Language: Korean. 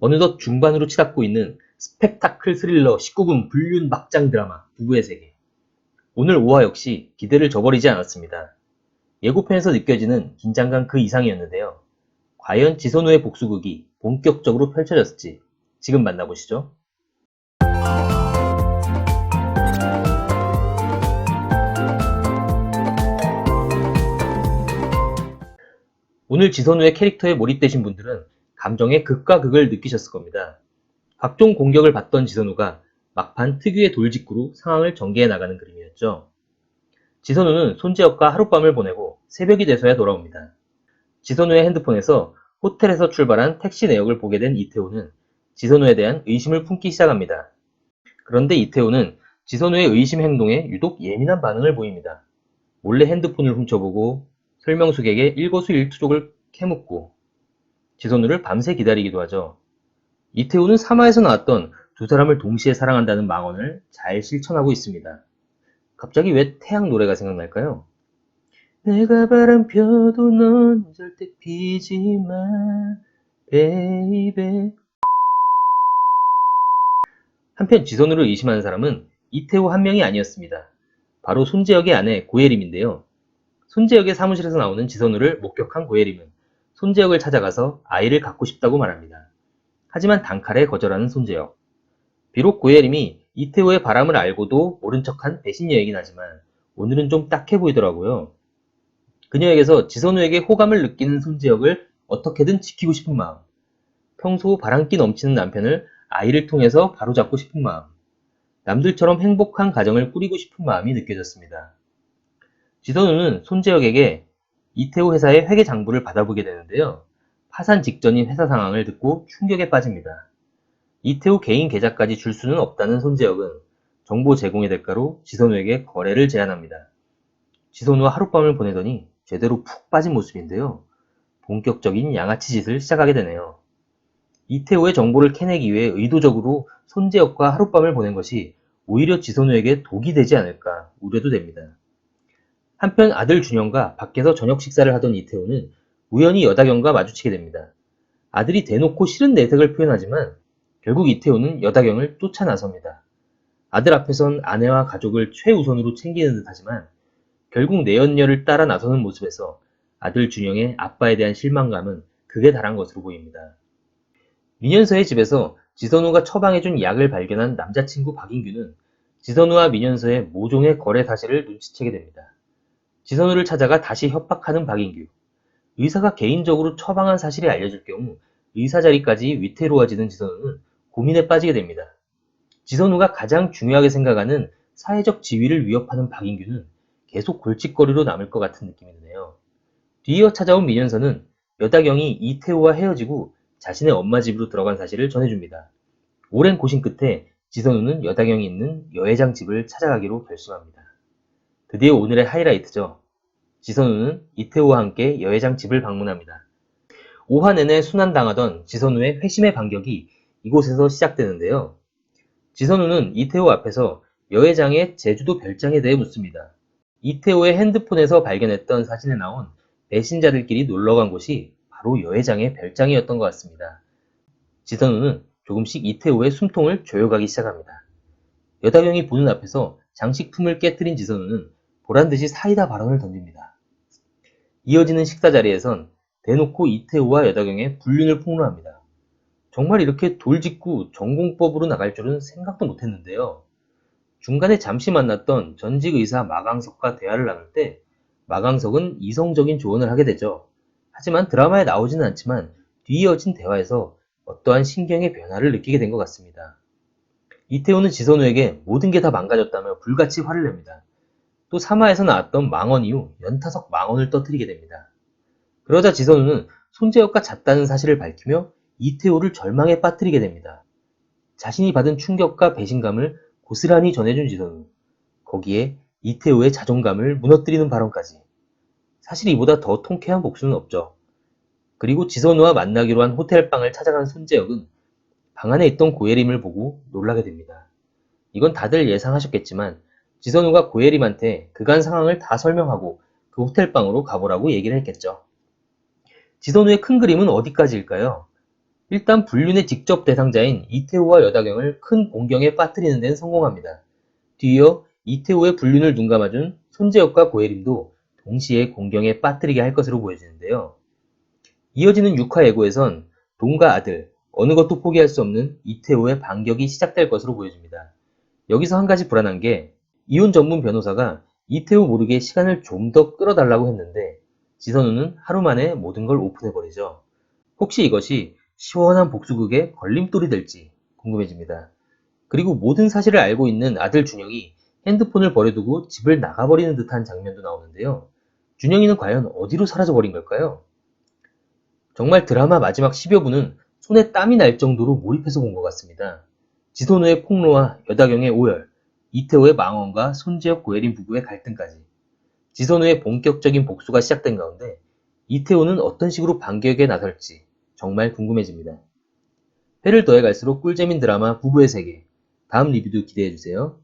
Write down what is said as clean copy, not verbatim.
어느덧 중반으로 치닫고 있는 스펙타클 스릴러 19금 불륜 막장 드라마 부부의 세계. 오늘 5화 역시 기대를 저버리지 않았습니다. 예고편에서 느껴지는 긴장감 그 이상이었는데요. 과연 지선우의 복수극이 본격적으로 펼쳐졌을지 지금 만나보시죠. 오늘 지선우의 캐릭터에 몰입되신 분들은 감정의 극과 극을 느끼셨을 겁니다. 각종 공격을 받던 지선우가 막판 특유의 돌직구로 상황을 전개해 나가는 그림이었죠. 지선우는 손재혁과 하룻밤을 보내고 새벽이 돼서야 돌아옵니다. 지선우의 핸드폰에서 호텔에서 출발한 택시 내역을 보게 된 이태호는 지선우에 대한 의심을 품기 시작합니다. 그런데 이태호는 지선우의 의심 행동에 유독 예민한 반응을 보입니다. 몰래 핸드폰을 훔쳐보고 설명숙에게 일거수일투족을 캐묻고 지선우를 밤새 기다리기도 하죠. 이태호는 3화에서 나왔던 두 사람을 동시에 사랑한다는 망언을 잘 실천하고 있습니다. 갑자기 왜 태양 노래가 생각날까요? 내가 바람 펴도 넌 절대 피지 마, 베이베. 한편 지선우를 의심하는 사람은 이태호 한 명이 아니었습니다. 바로 손재혁의 아내 고예림인데요. 손재혁의 사무실에서 나오는 지선우를 목격한 고예림은 손재혁을 찾아가서 아이를 갖고 싶다고 말합니다. 하지만 단칼에 거절하는 손재혁. 비록 고예림이 이태호의 바람을 알고도 모른 척한 배신 여이긴 하지만 오늘은 좀 딱해 보이더라고요. 그녀에게서 지선우에게 호감을 느끼는 손재혁을 어떻게든 지키고 싶은 마음, 평소 바람기 넘치는 남편을 아이를 통해서 바로잡고 싶은 마음, 남들처럼 행복한 가정을 꾸리고 싶은 마음이 느껴졌습니다. 지선우는 손재혁에게 이태호 회사의 회계 장부를 받아보게 되는데요. 파산 직전인 회사 상황을 듣고 충격에 빠집니다. 이태호 개인 계좌까지 줄 수는 없다는 손재혁은 정보 제공의 대가로 지선우에게 거래를 제안합니다. 지선우와 하룻밤을 보내더니 제대로 푹 빠진 모습인데요. 본격적인 양아치 짓을 시작하게 되네요. 이태호의 정보를 캐내기 위해 의도적으로 손재혁과 하룻밤을 보낸 것이 오히려 지선우에게 독이 되지 않을까 우려도 됩니다. 한편 아들 준영과 밖에서 저녁 식사를 하던 이태호는 우연히 여다경과 마주치게 됩니다. 아들이 대놓고 싫은 내색을 표현하지만 결국 이태호는 여다경을 쫓아 나섭니다. 아들 앞에선 아내와 가족을 최우선으로 챙기는 듯 하지만 결국 내연녀를 따라 나서는 모습에서 아들 준영의 아빠에 대한 실망감은 극에 달한 것으로 보입니다. 민현서의 집에서 지선우가 처방해준 약을 발견한 남자친구 박인규는 지선우와 민현서의 모종의 거래 사실을 눈치채게 됩니다. 지선우를 찾아가 다시 협박하는 박인규. 의사가 개인적으로 처방한 사실이 알려질 경우 의사 자리까지 위태로워지는 지선우는 고민에 빠지게 됩니다. 지선우가 가장 중요하게 생각하는 사회적 지위를 위협하는 박인규는 계속 골칫거리로 남을 것 같은 느낌이 드네요. 뒤이어 찾아온 민현서는 여다경이 이태호와 헤어지고 자신의 엄마 집으로 들어간 사실을 전해줍니다. 오랜 고심 끝에 지선우는 여다경이 있는 여회장 집을 찾아가기로 결심합니다. 드디어 오늘의 하이라이트죠. 지선우는 이태호와 함께 여회장 집을 방문합니다. 5화 내내 순환당하던 지선우의 회심의 반격이 이곳에서 시작되는데요. 지선우는 이태호 앞에서 여회장의 제주도 별장에 대해 묻습니다. 이태호의 핸드폰에서 발견했던 사진에 나온 배신자들끼리 놀러간 곳이 바로 여회장의 별장이었던 것 같습니다. 지선우는 조금씩 이태호의 숨통을 조여가기 시작합니다. 여다경이 보는 앞에서 장식품을 깨뜨린 지선우는 보란듯이 사이다 발언을 던집니다. 이어지는 식사 자리에선 대놓고 이태호와 여다경의 불륜을 폭로합니다. 정말 이렇게 돌직구 전공법으로 나갈 줄은 생각도 못했는데요. 중간에 잠시 만났던 전직 의사 마강석과 대화를 나눌 때 마강석은 이성적인 조언을 하게 되죠. 하지만 드라마에 나오지는 않지만 뒤이어진 대화에서 어떠한 신경의 변화를 느끼게 된 것 같습니다. 이태호는 지선우에게 모든 게 다 망가졌다며 불같이 화를 냅니다. 또 3화에서 나왔던 망언 이후 연타석 망언을 떠뜨리게 됩니다. 그러자 지선우는 손재혁과 잤다는 사실을 밝히며 이태호를 절망에 빠뜨리게 됩니다. 자신이 받은 충격과 배신감을 고스란히 전해준 지선우. 거기에 이태호의 자존감을 무너뜨리는 발언까지. 사실 이보다 더 통쾌한 복수는 없죠. 그리고 지선우와 만나기로 한 호텔방을 찾아간 손재혁은 방 안에 있던 고예림을 보고 놀라게 됩니다. 이건 다들 예상하셨겠지만 지선우가 고예림한테 그간 상황을 다 설명하고 그 호텔방으로 가보라고 얘기를 했겠죠. 지선우의 큰 그림은 어디까지일까요? 일단 불륜의 직접 대상자인 이태호와 여다경을 큰 공경에 빠뜨리는 데는 성공합니다. 뒤이어 이태호의 불륜을 눈감아준 손재혁과 고혜림도 동시에 공경에 빠뜨리게 할 것으로 보여지는데요. 이어지는 6화 예고에선 돈과 아들, 어느 것도 포기할 수 없는 이태호의 반격이 시작될 것으로 보여집니다. 여기서 한 가지 불안한 게 이혼 전문 변호사가 이태호 모르게 시간을 좀 더 끌어달라고 했는데 지선우는 하루 만에 모든 걸 오픈해버리죠. 혹시 이것이 시원한 복수극의 걸림돌이 될지 궁금해집니다. 그리고 모든 사실을 알고 있는 아들 준영이 핸드폰을 버려두고 집을 나가버리는 듯한 장면도 나오는데요. 준영이는 과연 어디로 사라져버린 걸까요? 정말 드라마 마지막 10여 분은 손에 땀이 날 정도로 몰입해서 본 것 같습니다. 지선우의 폭로와 여다경의 오열, 이태호의 망언과 손재혁 고혜린 부부의 갈등까지 지선우의 본격적인 복수가 시작된 가운데 이태호는 어떤 식으로 반격에 나설지 정말 궁금해집니다. 회를 더해갈수록 꿀잼인 드라마 부부의 세계 다음 리뷰도 기대해주세요.